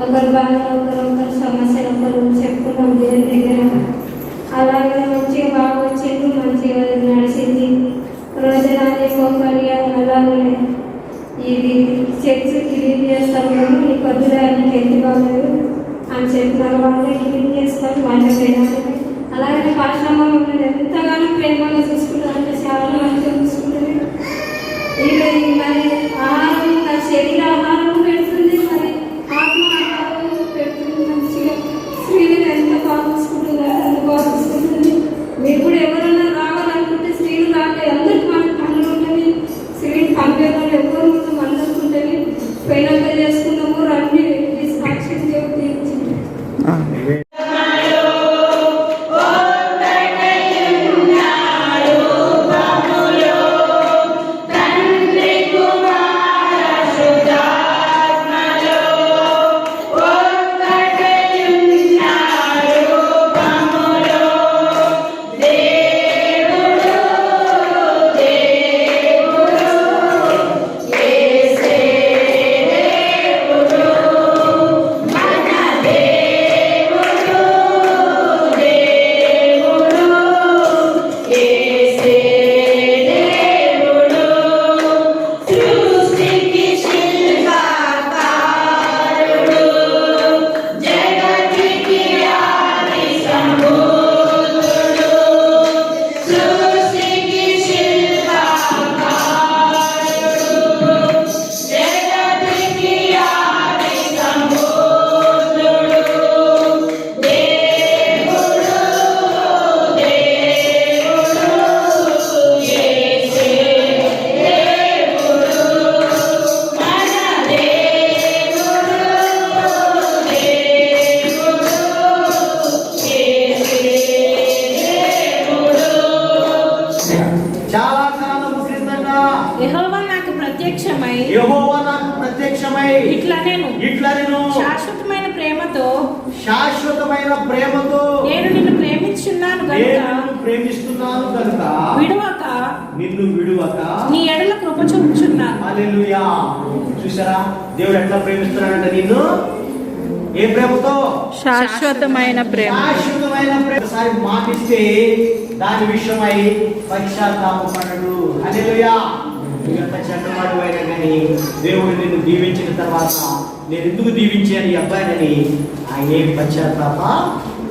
ఒకరు బాగా ఒకరు సమస్యలు ఒకరు చెప్పుకున్నాం దేవుని దగ్గర. అలాగే మంచిగా బాగా వచ్చింది, మంచిగా నడిచింది. రోజునాది ఒకరి అలాగే ఇది చర్చ్ క్లీన్ చేస్తాము, ఈ కొద్దిగా ఎత్తి బాగలేదు అని చెప్పినారు. వాళ్ళే క్లీన్ చేస్తారు, వాళ్ళే పోయినారు. అలాగే పాఠశాల ఎంతగానో ప్రేమగా చూసుకుంటారు, అంటే చాలా మంచిగా చూసుకుంటుంది. ఇక మరి ఆహారం శరీర ఆహారం పెడుతుంది, మరి ఆత్మ ఆహారం పెడుతుంది. మంచిగా స్త్రీలను ఎంత బాగా చూసుకుంటుంది, ఎంత బాగా చూసుకుంటుంది. మీరు కూడా ఎవరైనా రావాలనుకుంటే స్త్రీలు రాక అందరికి మనకు పనులు ఉంటుంది. స్త్రీలు పంపేవాళ్ళు ఎవరు ఉంటాం, అందరికి ఉంటుంది. పెళ్ళంత చేసుకున్నాము, రండి సాక్షి దేవుడు తీర్చింది. Oh చాలా కాలం క్రిందట యెహోవా నాకు ప్రత్యక్షమై ఇట్లా నేను శాశ్వతమైన ప్రేమతో నేను నిన్ను ప్రేమిస్తున్నాను కనుక నిన్ను విడువక నీ ఎడల కృప చూపుచున్నాను. హల్లెలూయా. చూసారా దేవుడు ఎట్లా ప్రేమిస్తున్నాడంట నిన్ను? ఏ ప్రేమతో? శాశ్వతమైన ప్రేమ. ఒకసారి మాటిస్తే దాని విషయమై పశ్చాత్తాపపడడు. హల్లెలూయా. ఎంత చెడ్డవాడు అయినా కానీ దేవుడు నిన్ను దీవించిన తర్వాత నేను ఎందుకు దీవించాను ఈ అబ్బాయిని ఆయన ఏ పశ్చాత్తాప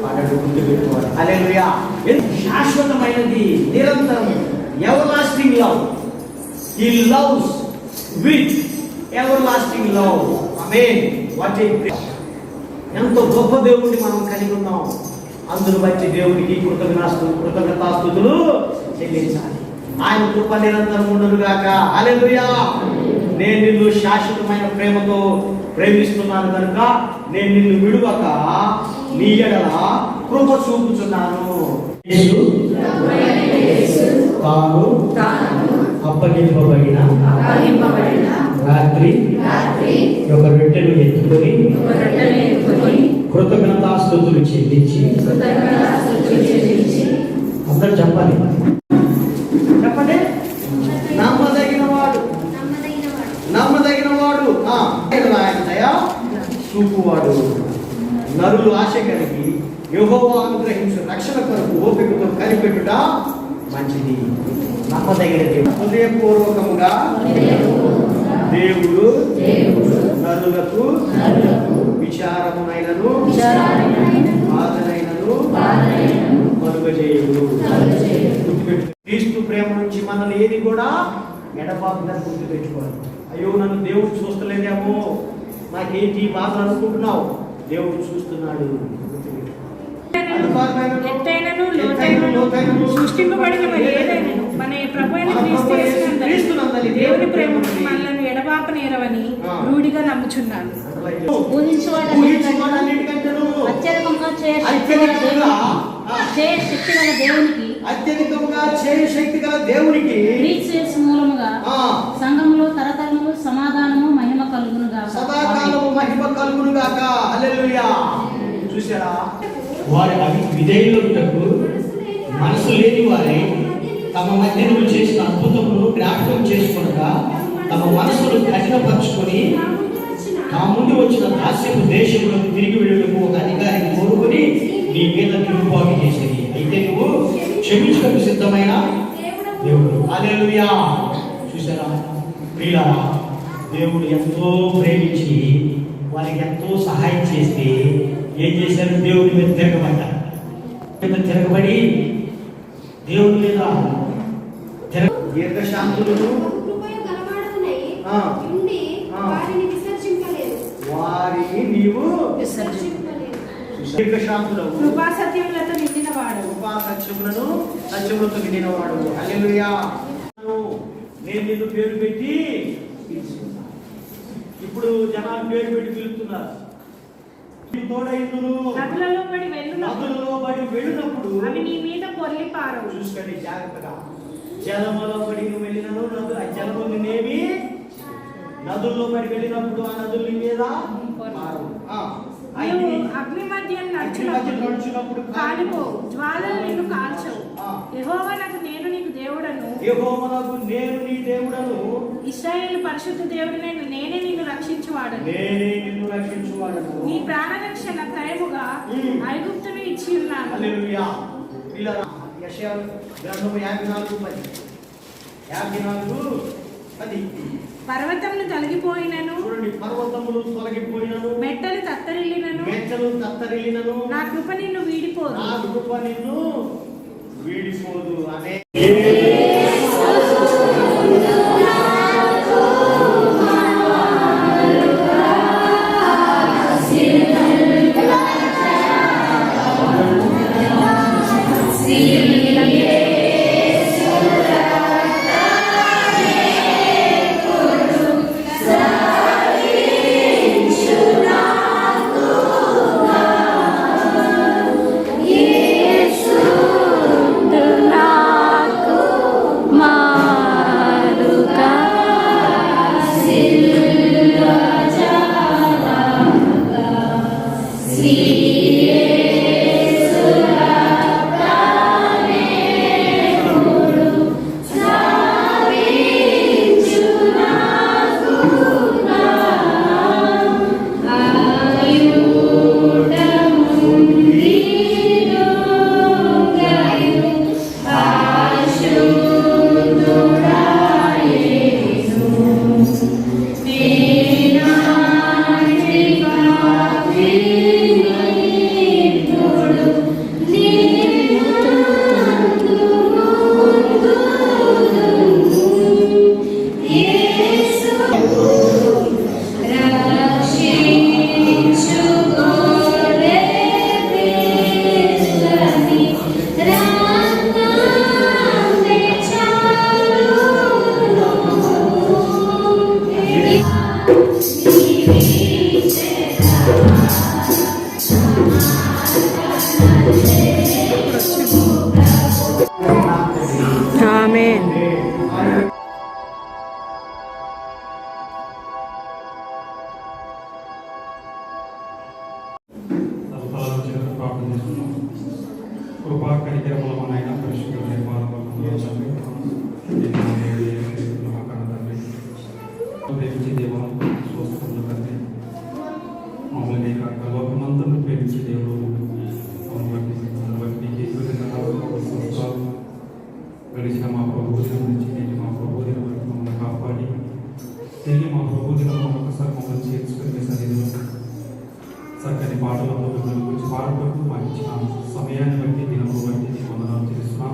పడడు, గుర్తుపెట్టుకోవాలి. హల్లెలూయా. శాశ్వతమైనది, నిరంతరం, everlasting love. He loves with everlasting love. Amen. What a ఎంతో గొప్ప దేవుడిని మనం కలిగి ఉన్నాం. అందును బట్టి దేవుడికి కృతజ్ఞతాస్తుతులు చెల్లించాలి. ఆయన కృప నిరంతరం ఉండుగాక. హల్లెలూయా. నేను నిన్ను శాశ్వతమైన ప్రేమతో ప్రేమిస్తున్నాను కనుక నేను నిన్ను విడువక నీ ఎడల కృప చూపుచున్నాను. తాను అప్పగింపబడిన రాత్రి ఒక రొట్టెను ఎత్తుకొని కృతజ్ఞతాస్తుతులు చెల్లించి అందరూ చెప్పాలి. చెప్పండి. నమ్మదగిన వాడు ఆయన దయా చూపువాడు, నరులు ఆశ కలిగి యెహోవా అనుగ్రహించు రక్షణ కొరకు ఓపికతో కనిపెట్టుట మంచిది. నమ్మదగిన హృదయపూర్వకముగా దేవుడు నరులకు విచారమునైనను బాధనైనను మరుగజేయుడు. క్రీస్తు ప్రేమ నుంచి మనల్ని ఏది కూడా ఎడబాపుదని గుర్తుపెట్టుకోవాలి. అయ్యో నన్ను దేవుడు చూస్తలేదేమో, నాకేంటి బాధలు అనుకుంటున్నావు, దేవుడు చూస్తున్నాడు. మన ప్రభువైన క్రీస్తునందలి దేవుని ప్రేమ మనల్ని ఎడబాపనేరవని రూఢిగా నమ్ముచున్నాను. అత్యధికంగా చేయ శక్తి గల దేవునికి మూలముగా సంఘములో తరతరములు సమాధానము మహిమ కలుగునుగా సదాకాలము మహిమ కలుగునుగాక. హల్లెలూయా. చూసారా, వారి విధేయులకు మనసు లేని వారే తమ మధ్య చేసిన అద్భుతమును జ్ఞాపకం చేసుకునగా తమ మనసును కఠినపరుచుకొని ఆ ముందు వచ్చిన దాస్యపు దేశంలోకి తిరిగి వెళ్ళకు ఒక అధికారిని కోరుకొని నీ మీద తిరుగుబాటు చేసేది. అయితే నువ్వు క్షమించడానికి సిద్ధమైన దేవుడు. హల్లెలూయా. చూసారా ప్రియులారా, దేవుడు ఎంతో ప్రేమించి వారికి ఎంతో సహాయం చేస్తే ఏం చేశారు? దేవుడి మీద తిరగబడ్డారు. తిరగబడి దేవుడి మీద దీర్ఘశాంతులను వారిని నీవు దీర్ఘశాంతులను కృపాసత్యములతో నిండినవాడు. సత్యములతో నిండినవాడు. హల్లెలూయా. నేను నిన్ను పేరు పెట్టి ఇప్పుడు జనాలు పేరు పెట్టి పిలుస్తున్నారు. నదులలో పడి వెళ్ళినప్పుడు అవి నీ మీద పొర్లి పారవు. చూసుకోండి జాగ్రత్తగా. జలములో పడి నువ్వు వెళ్ళినను ఆ జలము నిన్నేమి నదుల్లో పడి వెళ్ళినప్పుడు ఆ నదుల మీద అగ్ని మధ్య నడుచున్నప్పుడు కాలిపో, జ్వాలలు నిన్ను కాల్చవు. యెహోవానకు నేను నీకు దేవుడను, యెహోవానకు నేను నీ దేవుడను, ఇశ్రాయేలు పరిశుద్ధ దేవుడనైన నేనే నిన్ను రక్షించువాడను. నీ ప్రాణరక్షణ క్రయముగా ఐగుప్తును ఇచ్చి ఉన్నాను. హల్లెలూయా. యెషయా గ్రంథము 54:10. పర్వతములు తొలగిపోయినను, పర్వతములు తొలగిపోయినను, మెట్టలు తత్తరిల్లినను, నా కృప నిన్ను వీడిపోదు అనే ఆమేన్. ప్రార్థన చేస్తున్నాం. కృపా కనికరములమైన పరిశుద్ధమైన ప్రేమించి దేవా స్వస్థములు తండ్రి మమ్మల్ని కాక లోకమంతను ప్రేమించి దేవుడు గడిచిన మా ప్రభు దినం నుంచి నేటి మా ప్రభు దినం వరకు మమ్మల్ని కాపాడి తిరిగి మా ప్రభు దినం ఒకసారి మమ్మల్ని చేర్చుకునే సన్నిధిలో చక్కని పాటలతో మిమ్మల్ని గురించి పాడుకుంటూ మాకు ఇచ్చిన సమయాన్ని బట్టి దినము బట్టి నీకు వందనాలు చేస్తున్నాం.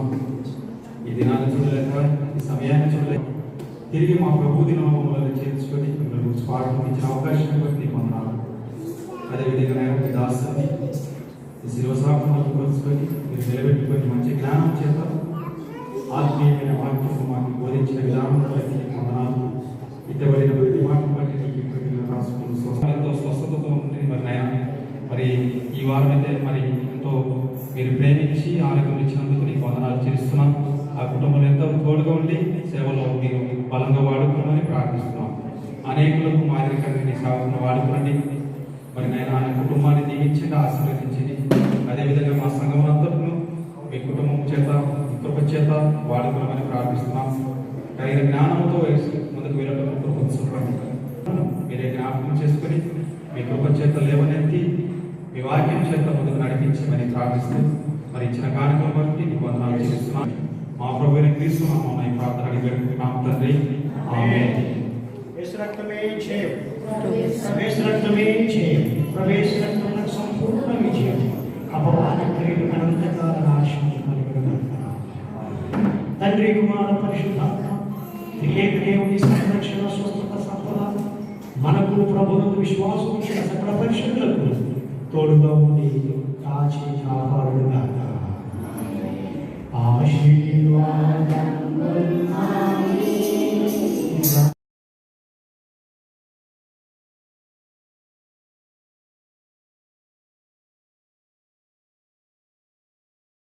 ఈ దినాన్ని చూడలేక ఈ సమయాన్ని చూడలేక తిరిగి మా ప్రభు దినం మమ్మల్ని చేర్చుకొని మిమ్మల్ని గురించి పాడుకుంటూ ఇచ్చిన అవకాశాన్ని బట్టి నీకు వందనాలు. అదేవిధంగా నేను మీ దాసుని ఈ శివసాకులను కొలుచుకొని మీరు నిలబెట్టుకొని మంచి జ్ఞానం చేత ఆత్మీయమైన వాక్యం మాకు బోధించిన విధానం బట్టి నీకు వందనాలు. ఇతబడిన ప్రతి మాటను బట్టి నీకు రాసుకుని ఎంతో స్వస్థతతో ఉంటుంది. మరి నాయన మరి ఈ వారం అయితే మరి ఎంతో మీరు ప్రేమించి ఆరోగ్యం ఇచ్చినందుకు నీకు వందనాలు చేస్తున్నాం. ఆ కుటుంబంలో ఎంతో తోడుగా ఉండి సేవలో మీరు బలంగా వాడుకోమని ప్రార్థిస్తున్నాం. అనేకులకు మాదిరికరంగా నీ సేవలను వాడుకోండి. మరి నేను ఆయన కుటుంబాన్ని దీవించండి, ఆశీర్వదించండి. అదేవిధంగా మా సంఘం అంతటను మీ కుటుంబం చేత కృప చేత వాడుకోమని ప్రార్థిస్తున్నాం. కలిగిన జ్ఞానంతో ముందుకు వెళ్ళడం కృపించుకోండి. మీరే జ్ఞాపకం చేసుకుని మీ కృప చేత లేవనెత్తి మీ వాక్యం చేత ముందుకు నడిపించమని ప్రార్థిస్తూ మరి ఇచ్చిన కార్యక్రమం బట్టి నీకు వందనాలు చేస్తున్నాం. మా ప్రభువుని క్రీస్తున్నాము ఈ ప్రార్థన అడిగినాం తండ్రి. ఆమేన్. प्रवेश रक्त में छे प्रवेश रक्त में छे प्रवेश रक्त में संपूर्ण विजय अपवाद क्रीड अनंत काल नाशम తండ్రి కుమార పరిశుద్ధాత్మ త్రియేక దేవుని సంరక్షణ స్వస్థత సంపద మనకు ప్రభువుకు విశ్వాసం ఇచ్చిన సకల పరిశుద్ధులకు తోడుగా ఉండి కాచి కాపాడుగాక. ఆశీర్వాదం